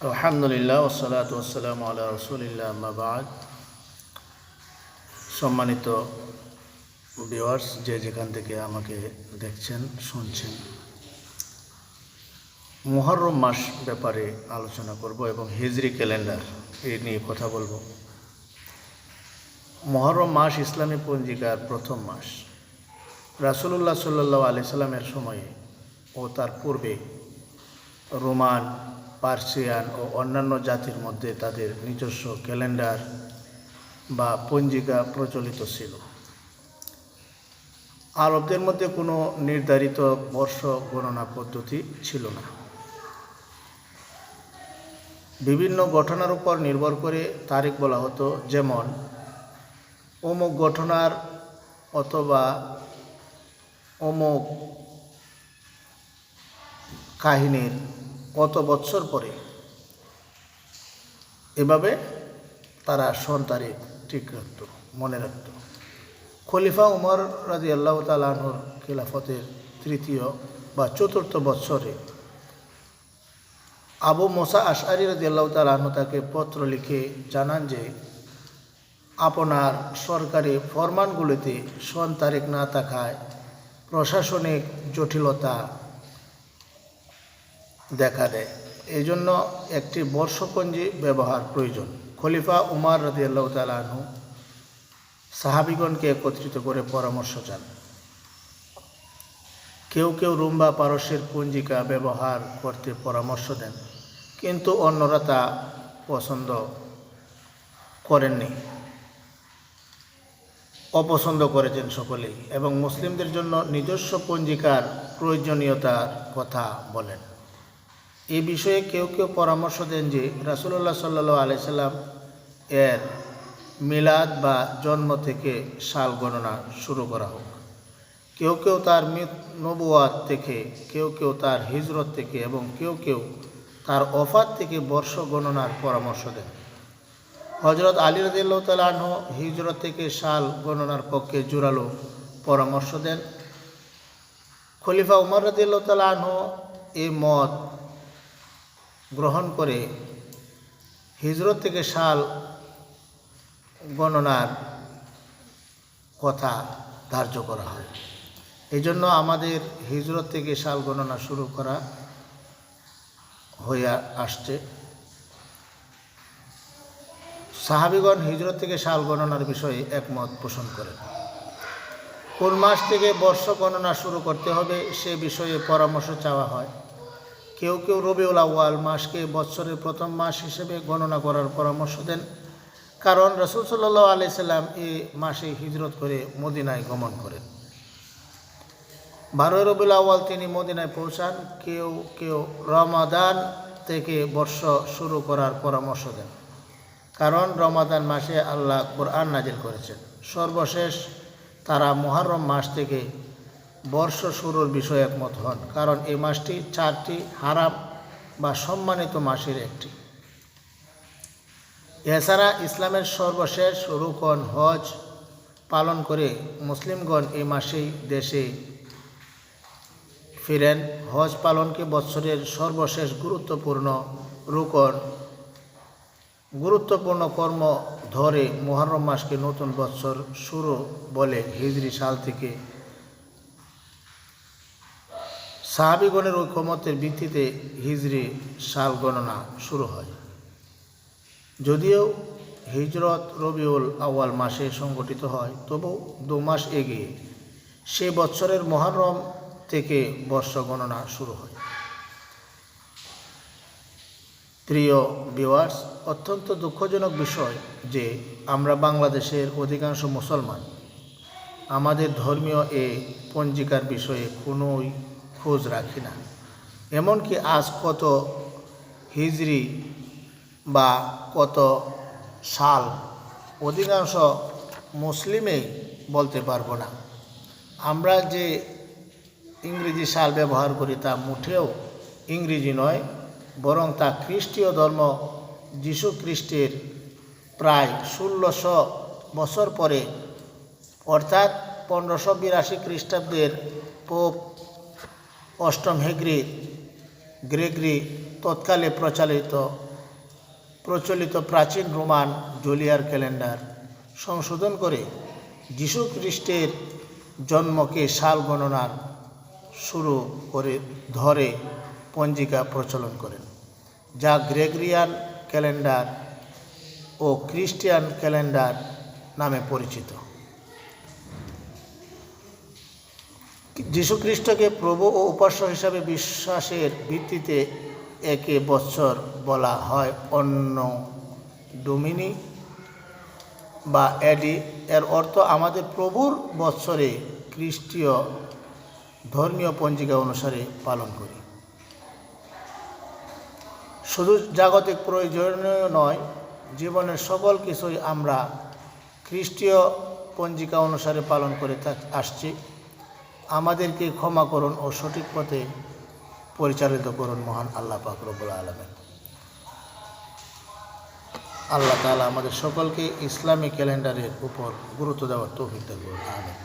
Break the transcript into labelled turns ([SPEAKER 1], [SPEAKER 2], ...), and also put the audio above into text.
[SPEAKER 1] আলহামদুলিল্লাহ ওয়াসসালাতু ওয়াসসালামু আলা রাসূলিল্লাহ আম্মা বা'দ। সম্মানিত ভিউয়ার্স, যে যেখান থেকে আমাকে দেখছেন শুনছেন, মুহররম মাস ব্যাপারে আলোচনা করব এবং হিজরি ক্যালেন্ডার এই নিয়ে কথা বলবো। মুহররম মাস ইসলামী পঞ্জিকার প্রথম মাস। রাসূলুল্লাহ সাল্লাল্লাহু আলাইহি সাল্লামের সময়ে ও তার পূর্বে রোমান, পার্সিয়ান ও অন্যান্য জাতির মধ্যে তাদের নিজস্ব ক্যালেন্ডার বা পঞ্জিকা প্রচলিত ছিল। আরবদের মধ্যে কোনো নির্ধারিত বর্ষ গণনা পদ্ধতি ছিল না। বিভিন্ন ঘটনার উপর নির্ভর করে তারিখ বলা হতো, যেমন অমুক ঘটনার অথবা অমুক কাহিনীর কত বৎসর পরে, এভাবে তারা সন তারিখ ঠিক রাখত, মনে রাখত। খলিফা উমর রাদিয়াল্লাহু তাআলা আনহুর খিলাফতের তৃতীয় বা চতুর্থ বৎসরে আবু মুসা আশআরী রাদিয়াল্লাহু তাআলা আনহু তাকে পত্র লিখে জানান যে আপনার সরকারি ফরমানগুলিতে সন তারিখ না থাকায় প্রশাসনিক জটিলতা দেখা দেয়, এই জন্য একটি বর্ষপঞ্জি ব্যবহার প্রয়োজন। খলিফা উমর রাদিয়াল্লাহু তাআলা আনহু সাহাবীগণকে একত্রিত করে পরামর্শ চান। কেউ কেউ রোম বা পারস্যের পঞ্জিকা ব্যবহার করতে পরামর্শ দেন, কিন্তু অন্যরা তা পছন্দ করেননি, অপছন্দ করেছেন সকলেই, এবং মুসলিমদের জন্য নিজস্ব পঞ্জিকার প্রয়োজনীয়তার কথা বলেন। এই বিষয়ে কেউ কেউ পরামর্শ দেন যে রাসূলুল্লাহ সাল্লাল্লাহু আলাইহি সাল্লাম এর মিলাদ বা জন্ম থেকে সাল গণনা শুরু করা হোক। কেউ কেউ তার নবুয়াত থেকে, কেউ কেউ তার হিজরত থেকে এবং কেউ কেউ তার ওফাত থেকে বর্ষ গণনার পরামর্শ দেন। হযরত আলী রাদিয়াল্লাহু তাআলা আনহু হিজরত থেকে সাল গণনার পক্ষে জোরালো পরামর্শ দেন। খলিফা উমর রাদিয়াল্লাহু তাআলা আনহু এই মত গ্রহণ করে হিজরত থেকে সাল গণনার কথা ধার্য করা হয়। এই জন্য আমাদের হিজরত থেকে সাল গণনা শুরু করা হয়ে আসছে। সাহাবীগণ হিজরত থেকে সাল গণনার বিষয়ে একমত পোষণ করেন। কোন মাস থেকে বর্ষ গণনা শুরু করতে হবে সে বিষয়ে পরামর্শ চাওয়া হয়। কেউ কেউ রবিউল আউয়াল মাসকে বৎসরের প্রথম মাস হিসেবে গণনা করার পরামর্শ দেন, কারণ রাসূল সাল্লাল্লাহু আলাইহি সাল্লাম এই মাসে হিজরত করে মদিনায় গমন করেন। 12 রবিউল আউয়াল তিনি মদিনায় পৌঁছান। কেউ কেউ রমাদান থেকে বর্ষ শুরু করার পরামর্শ দেন, কারণ রমাদান মাসে আল্লাহ কুরআন নাজিল করেছেন। সর্বশেষ তারা মুহররম মাস থেকে বর্ষ শুরুর বিষয়ে একমত হন, কারণ এই মাসটি 4টি হারাম বা সম্মানিত মাসের একটি। এছাড়া ইসলামের সর্বশেষ রুকন হজ পালন করে মুসলিমগণ এই মাসেই দেশে ফিরেন। হজ পালনকে বৎসরের সর্বশেষ গুরুত্বপূর্ণ কর্ম ধরে মুহররম মাসকে নতুন বৎসর শুরু বলে হিজরি সাল থেকে সাহাবীগণের ঐকমত্যের ভিত্তিতে হিজরি সাল গণনা শুরু হয়। যদিও হিজরত রবিউল আউয়াল মাসে সংগঠিত হয়, তবু 2 মাস এগিয়ে সে বৎসরের মুহররম থেকে বর্ষ গণনা শুরু হয়। প্রিয় ভিউয়ার্স, অত্যন্ত দুঃখজনক বিষয় যে আমরা বাংলাদেশের অধিকাংশ মুসলমান আমাদের ধর্মীয় এই পঞ্জিকার বিষয়ে কোনোই খোঁজ রাখি না। এমনকি আজ কত হিজরি বা কত সাল অধিকাংশ মুসলিমেই বলতে পারবো না। আমরা যে ইংরেজি সাল ব্যবহার করি তা মুঠেও ইংরেজি নয়, বরং তা খ্রিস্টীয় ধর্ম যীশু খ্রিস্টের প্রায় 1600 বছর পরে, অর্থাৎ 1582 খ্রিস্টাব্দের পোপ অষ্টম গ্রেগরি তৎকালে প্রচালিত প্রচলিত প্রাচীন রোমান জুলিয়ার ক্যালেন্ডার সংশোধন করে যীশু খ্রিস্টের জন্মকে সাল গণনার শুরু করে ধরে পঞ্জিকা প্রচলন করেন, যা গ্রেগরিয়ান ক্যালেন্ডার ও খ্রিস্টিয়ান ক্যালেন্ডার নামে পরিচিত। যীশুখ্রিস্টকে প্রভু ও উপাস্য হিসাবে বিশ্বাসের ভিত্তিতে একে বৎসর বলা হয়। অন্য ডোমিনি বা এডি এর অর্থ আমাদের প্রভুর বৎসরে খ্রিস্টীয় ধর্মীয় পঞ্জিকা অনুসারে পালন করি। শুধু জাগতিক প্রয়োজনীয় নয়, জীবনের সকল কিছুই আমরা খ্রিস্টীয় পঞ্জিকা অনুসারে পালন করে আসছি। আমাদেরকে ক্ষমা করুন ও সঠিক পথে পরিচালিত করুন মহান আল্লাহ পাক রব্বুল আলামিন। আল্লাহ তাআলা আমাদের সকলকে ইসলামী ক্যালেন্ডারের উপর গুরুত্ব দেওয়ার তৌফিক দান করুন। আমিন।